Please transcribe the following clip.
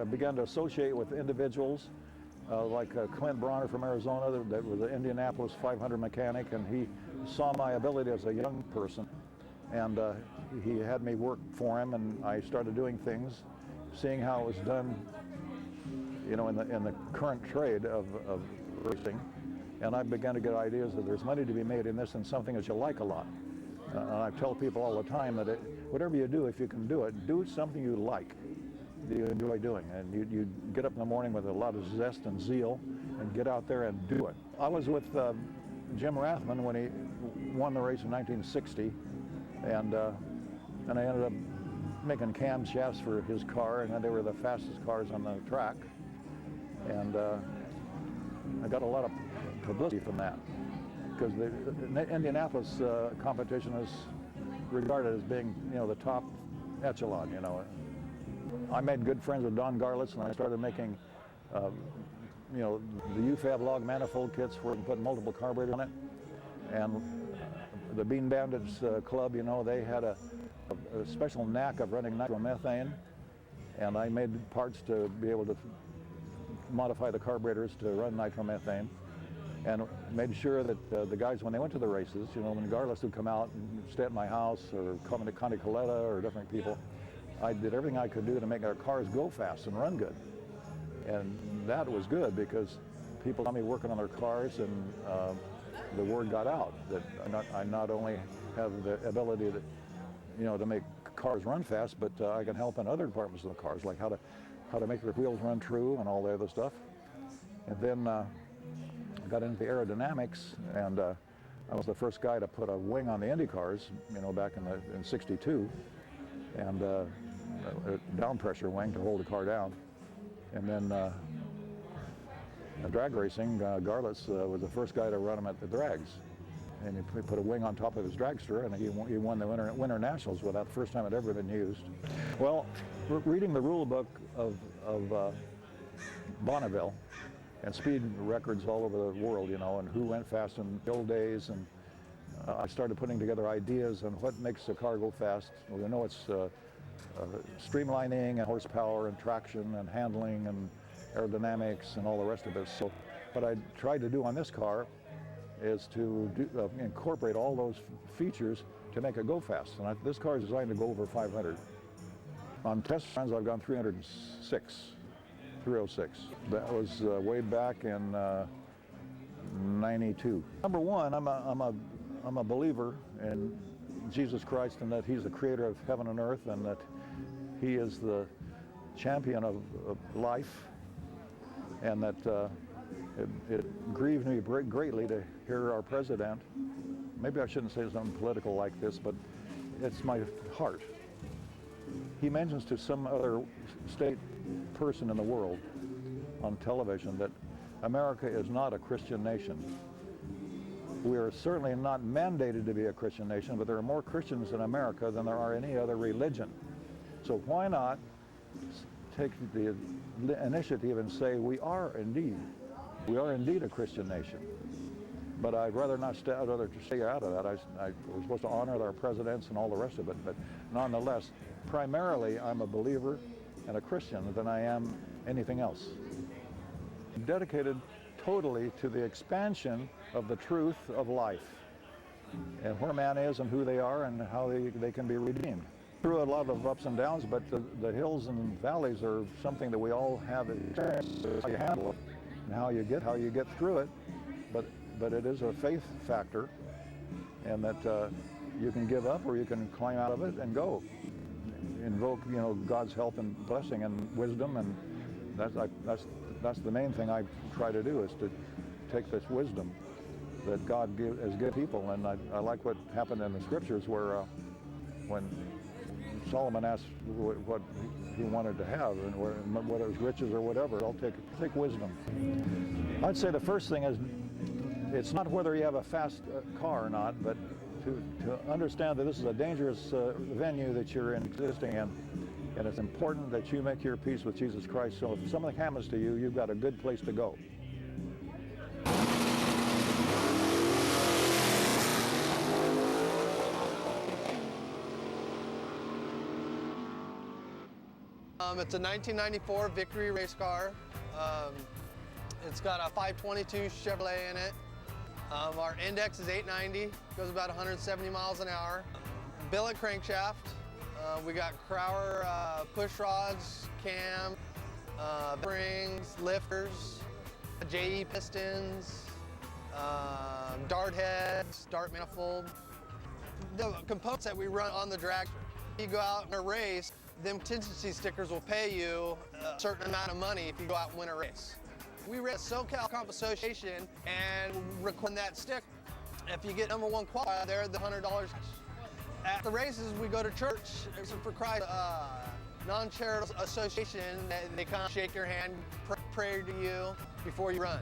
began to associate with individuals like Clint Bronner from Arizona, that was an Indianapolis 500 mechanic, and he saw my ability as a young person, and he had me work for him, and I started doing things, seeing how it was done, you know, in the current trade of racing, and I began to get ideas that there's money to be made in this and something that you like a lot. And I tell people all the time that whatever you do, if you can do something you like, that you enjoy doing, and you get up in the morning with a lot of zest and zeal and get out there and do it. I was with Jim Rathman when he won the race in 1960, and I ended up making camshafts for his car, and they were the fastest cars on the track, and I got a lot of publicity from that, because the Indianapolis competition is regarded as being, you know, the top echelon, you know. I made good friends with Don Garlitz, and I started making, you know, the UFAB log manifold kits where you can put multiple carburetors on it. And the Bean Bandits Club, you know, they had a special knack of running nitromethane, and I made parts to be able to modify the carburetors to run nitromethane, and made sure that the guys, when they went to the races, you know, when Garlitz would come out and stay at my house, or come to Conte Coletta or different people, I did everything I could do to make our cars go fast and run good. And that was good, because people saw me working on their cars, and the word got out that I not only have the ability to, you know, to make cars run fast, but I can help in other departments of the cars, like how to make their wheels run true and all the other stuff. And then I got into the aerodynamics, and I was the first guy to put a wing on the Indy cars, you know, back in '62, and a down pressure wing to hold the car down. And then drag racing, Garlitz was the first guy to run them at the drags. And he put a wing on top of his dragster, and he won the Winter Nationals with that, the first time it ever been used. Well, reading the rule book of Bonneville, and speed records all over the world, you know, and who went fast in the old days, and I started putting together ideas on what makes a car go fast. We know it's streamlining and horsepower and traction and handling and aerodynamics and all the rest of it. So what I tried to do on this car is to incorporate all those features to make it go fast. And this car is designed to go over 500. On test runs, I've gone 306. That was way back in '92. Number one, I'm a believer in Jesus Christ, and that He's the creator of heaven and earth, and that He is the champion of life, and that it grieved me greatly to hear our president, maybe I shouldn't say something political like this, but it's my heart. He mentions to some other state person in the world on television that America is not a Christian nation. We are certainly not mandated to be a Christian nation, but there are more Christians in America than there are any other religion. So why not take the initiative and say we are indeed a Christian nation? But I'd rather not stay out of that. We're supposed to honor our presidents and all the rest of it, but nonetheless, primarily I'm a believer and a Christian than I am anything else. I'm dedicated totally to the expansion of the truth of life, and where man is and who they are and how they can be redeemed. Through a lot of ups and downs, but the hills and valleys are something that we all have experienced. How you handle it and how you get through it, but it is a faith factor, and that you can give up or you can climb out of it and go. Invoke, you know, God's help and blessing and wisdom, and that's the main thing I try to do, is to take this wisdom that God has given people. And I like what happened in the scriptures where when Solomon asked what he wanted to have, and whether it was riches or whatever, I'll take wisdom. I'd say the first thing is, it's not whether you have a fast car or not, but to understand that this is a dangerous venue that you're existing in, and it's important that you make your peace with Jesus Christ, so if something happens to you, you've got a good place to go. It's a 1994 Victory race car. It's got a 522 Chevrolet in it. Our index is 890, goes about 170 miles an hour. Billet crankshaft. We got Crowler push rods, cam, springs, lifters, JE pistons, dart heads, dart manifold. The components that we run on the dragster. You go out in a race, them contingency stickers will pay you a certain amount of money if you go out and win a race. We race SoCal Comp Association and record that sticker. If you get #1 qualified there, the $100. At the races, we go to church. It's for Christ, non-charitable association. They kind of shake your hand, pray to you before you run.